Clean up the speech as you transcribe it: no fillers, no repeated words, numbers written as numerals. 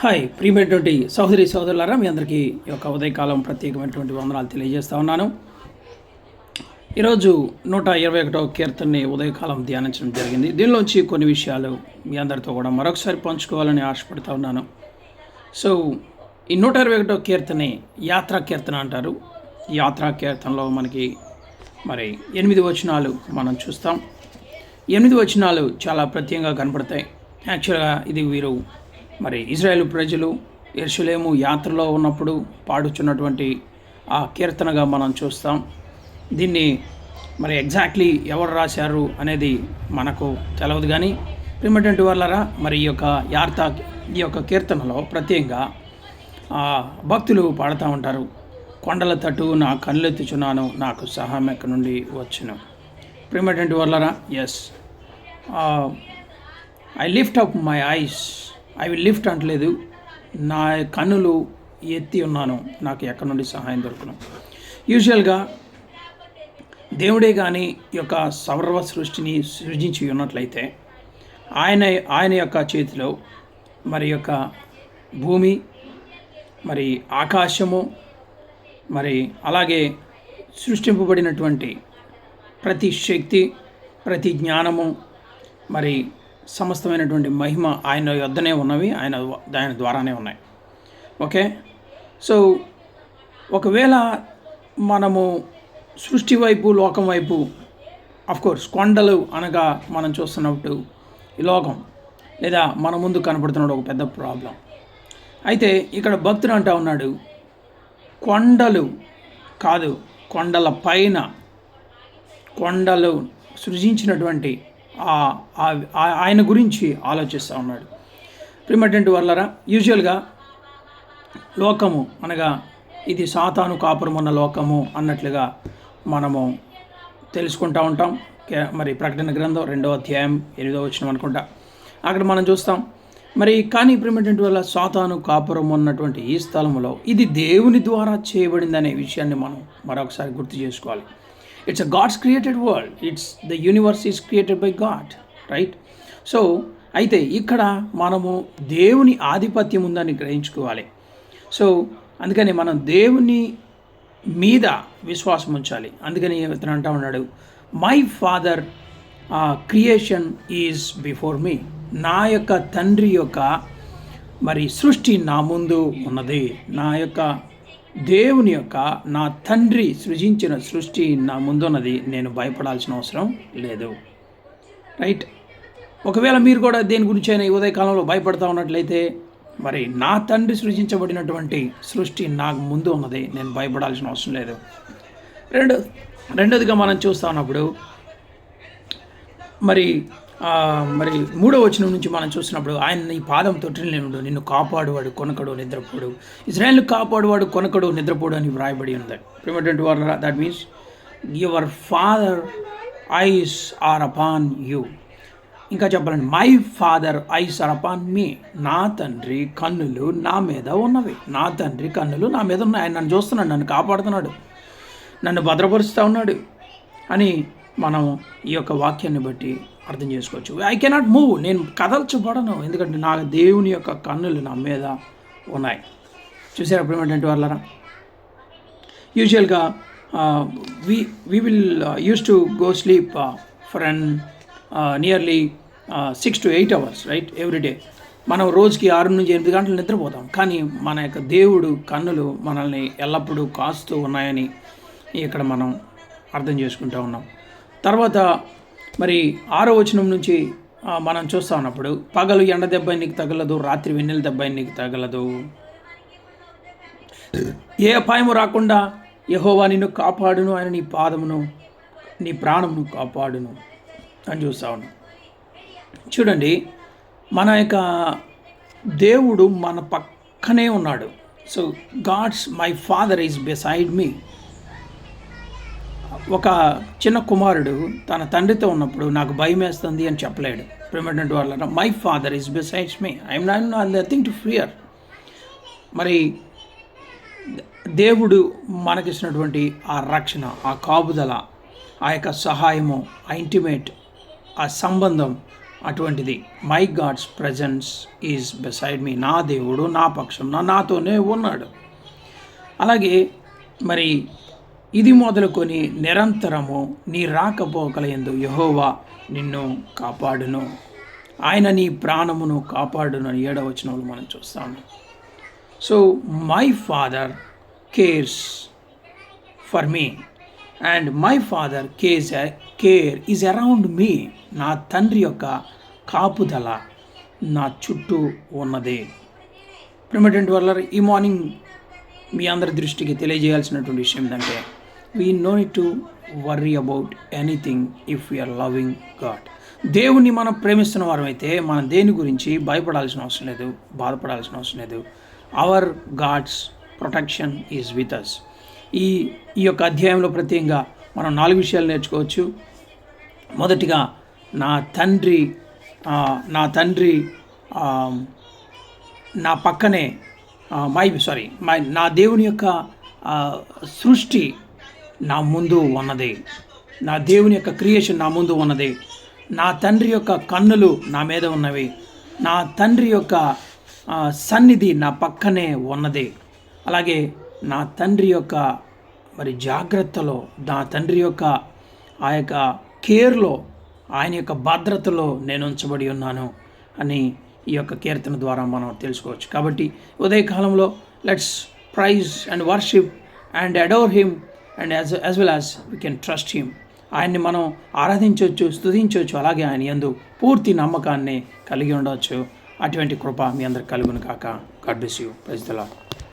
Hi ప్రియమైనటువంటి సహోదరి సహోదరులారా, మీ అందరికీ ఈ యొక్క ఉదయకాలం ప్రత్యేకమైనటువంటి వందనాలు తెలియజేస్తూ ఉన్నాను. ఈరోజు 121వ కీర్తనని ఉదయకాలం ధ్యానించడం జరిగింది. దీనిలోంచి కొన్ని విషయాలు మీ అందరితో కూడా మరొకసారి పంచుకోవాలని ఆశపడుతూ ఉన్నాను. సో ఈ 121వ కీర్తని యాత్రా కీర్తన అంటారు. యాత్రా కీర్తనలో మనకి 8 వచనాలు మనం చూస్తాం. 8 వచనాలు చాలా ప్రత్యేకంగా కనపడతాయి. యాక్చువల్గా ఇది వీరు ఇజ్రాయేల్ ప్రజలు యెరూషలేము యాత్రలో ఉన్నప్పుడు పాడుచున్నటువంటి ఆ కీర్తనగా మనం చూస్తాం. దీన్ని ఎగ్జాక్ట్లీ ఎవరు రాశారు అనేది మనకు తెలవదు, కానీ ప్రియమైనటువంటి వాళ్ళరా ఈ యొక్క కీర్తనలో ప్రత్యేకంగా భక్తులు పాడుతూ ఉంటారు. కొండల తట్టు నా కళ్ళెత్తుచున్నాను, నాకు సహాయం ఎక్కడి నుండి వచ్చును. ప్రియమైనటువంటి వాళ్ళరా, yes, I lift up my eyes, I will lift అంటలేదు, నా కన్నులు ఎత్తి ఉన్నాను, నాకు ఎక్కడి నుండి సహాయం దొరుకును. యూజువల్గా దేవుడే కానీ ఈ యొక్క సర్వ సృష్టిని సృజించి ఉన్నట్లయితే ఆయన యొక్క చేతిలో యొక్క భూమి, ఆకాశము, అలాగే సృష్టింపబడినటువంటి ప్రతి శక్తి, ప్రతి జ్ఞానము, సమస్తమైనటువంటి మహిమ ఆయన యొద్దనే ఉన్నవి, ఆయన ద్వారానే ఉన్నాయి. ఓకే, సో ఒకవేళ మనము సృష్టి వైపు, లోకం వైపు, కోర్స్ కొండలు అనగా మనం చూస్తున్నప్పుడు ఈ లోకం లేదా మన ముందు కనపడుతున్నాడు ఒక పెద్ద ప్రాబ్లం. అయితే ఇక్కడ భక్తుడు అంటా ఉన్నాడు, కొండలు కాదు, కొండల పైన కొండలు సృజించినటువంటి ఆయన గురించి ఆలోచిస్తూ ఉన్నాడు. ప్రియమైనటువంటి వాళ్ళరా, యూజువల్గా లోకము అనగా ఇది సాతాను కాపురం ఉన్న లోకము అన్నట్లుగా మనము తెలుసుకుంటూ ఉంటాం. ప్రకటన గ్రంథం 2వ అధ్యాయం 8వ వచనం అనుకుంటా, అక్కడ మనం చూస్తాం. కానీ ప్రియమైనటువంటి వాళ్ళ సాతాను కాపురం ఉన్నటువంటి ఈ స్థలంలో ఇది దేవుని ద్వారా చేయబడిందనే విషయాన్ని మనం మరొకసారి గుర్తు చేసుకోవాలి. It's a God's created world. The universe is created by God, right? So అయితే ఇక్కడ మనము దేవుని ఆధిపత్యం ఉందని గ్రహించుకోవాలి. సో అందుకని మనం దేవుని మీద విశ్వాసం ఉంచాలి. అందుకని ఇతను అంటా ఉన్నాడు, my father creation is before me, నా యొక్క తండ్రి యొక్క సృష్టి నా ముందు ఉన్నది, నా యొక్క దేవుని యొక్క నా తండ్రి సృజించిన సృష్టి నా ముందున్నది, నేను భయపడాల్సిన అవసరం లేదు. రైట్, ఒకవేళ మీరు కూడా దేని గురించి అయినా ఈ ఉదయకాలంలో భయపడతా ఉన్నట్లయితే నా తండ్రి సృజించబడినటువంటి సృష్టి నాకు ముందు ఉన్నది, నేను భయపడాల్సిన అవసరం లేదు. రెండోదిగా మనం చూస్తూ ఉన్నప్పుడు 3వ వచనం నుంచి మనం చూసినప్పుడు, ఆయన నీ పాదం తొట్టిల్లేనుడు, నిన్ను కాపాడువాడు కొనకడు నిద్రపోడు, ఇజ్రాయేల్ని కాపాడువాడు కొనకడు నిద్రపోడు అని వ్రాయబడి ఉంది. ప్రియమైనటువంటి వారు, that means your father eyes are upon you. ఇంకా చెప్పాలండి, my father eyes are upon me, నా తండ్రి కన్నులు నా మీద ఉన్నవి, నా తండ్రి కన్నులు నా మీద ఉన్నాయి. ఆయన నన్ను చూస్తున్నాడు, నన్ను కాపాడుతున్నాడు, నన్ను భద్రపరుస్తూ ఉన్నాడు అని మనం ఈ యొక్క వాక్యాన్ని బట్టి అర్థం చేసుకోవచ్చు. ఐ కెనాట్ మూవ్, నేను కదల్చబడను, ఎందుకంటే నా దేవుని యొక్క కన్నులు నా మీద ఉన్నాయి. చూసారా ప్రియమైనటువంటి వాళ్ళరా, యూజువల్గా we will used to go sleep for nearly 6 to 8 hours, right, every day. మనం రోజుకి 6 నుంచి 8 గంటలు నిద్రపోతాం. కానీ మన యొక్క దేవుడు కన్నులు మనల్ని ఎల్లప్పుడూ కాస్తూ ఉన్నాయని ఇక్కడ మనం అర్థం చేసుకుంటూ ఉన్నాం. తర్వాత 6వ వచనం నుంచి మనం చూస్తూ ఉన్నప్పుడు, పగలు ఎండ దెబ్బ నీకు తగలదు, రాత్రి వెన్నెల దెబ్బ నీకు తగలదు, ఏ అపాయము రాకుండా యెహోవా నిన్ను కాపాడును, ఆయన నీ పాదమును నీ ప్రాణమును కాపాడును అని చూస్తూ ఉన్నాం. చూడండి, మన యొక్క దేవుడు మన పక్కనే ఉన్నాడు. So my father is beside మీ. ఒక చిన్న కుమారుడు తన తండ్రితో ఉన్నప్పుడు నాకు భయం వేస్తుంది అని చెప్పలేడు. ప్రియమైనటువంటి వాళ్ళ, my father is besides me, I'm not nothing to fear. దేవుడు మనకిచ్చినటువంటి ఆ రక్షణ, ఆ కాపుదల, ఆ యొక్క సహాయము, ఆ ఇంటిమేట్, ఆ సంబంధం అటువంటిది my God's presence is beside me. నా దేవుడు నా పక్షంలో నాతోనే ఉన్నాడు. అలాగే మరి ఇది మొదలుకొని నిరంతరము నీ రాకపోకల యందు యెహోవా నిన్ను కాపాడును, ఆయన నీ ప్రాణమును కాపాడును అని 7వ వచనంలో మనం చూస్తాము. So my father cares for me and my father care is around me. నా తండ్రి యొక్క కాపుదల నా చుట్టూ ఉన్నదే. ప్రిమిటెంట్ వర్లర్, ఈ మార్నింగ్ మీ అందరి దృష్టికి తెలియజేయాల్సినటువంటి విషయం ఏంటంటే we know need to worry about anything if we are loving God. దేవుణ్ణి మనం ప్రేమిస్తున్న వారమైతే మనం దేని గురించి భయపడాల్సిన అవసరం లేదు, బాధపడాల్సిన అవసరం లేదు. Our God's protection is with us. ఈ యొక్క అధ్యాయంలో ప్రత్యేకంగా మనం 4 విషయాలు నేర్చుకోవచ్చు. మొదటిగా నా తండ్రి నా పక్కనే నా దేవుని యొక్క సృష్టి నా ముందు ఉన్నది. నా దేవుని యొక్క క్రియేషన్ నా ముందు ఉన్నది. నా తండ్రి యొక్క కన్నులు నా మీద ఉన్నవి. నా తండ్రి యొక్క సన్నిధి నా పక్కనే ఉన్నది. అలాగే నా తండ్రి యొక్క మరి జాగ్రత్తలో, నా తండ్రి యొక్క ఆ యొక్క కేర్లో, ఆయన యొక్క భద్రతలో నేను ఉంచబడి ఉన్నాను అని ఈ యొక్క కీర్తన ద్వారా మనం తెలుసుకోవచ్చు. కాబట్టి ఉదయకాలంలో let's praise and worship and adore him and as well as we can trust him. ఆయన్ని మనం ఆరాధించవచ్చు, స్తుతించవచ్చు, అలాగే ఆయన యందు పూర్తి నమ్మకాన్ని కలిగి ఉండవచ్చు. అటువంటి కృప మీ అందరికి కలుగును కాక. God bless you. Praise the lord.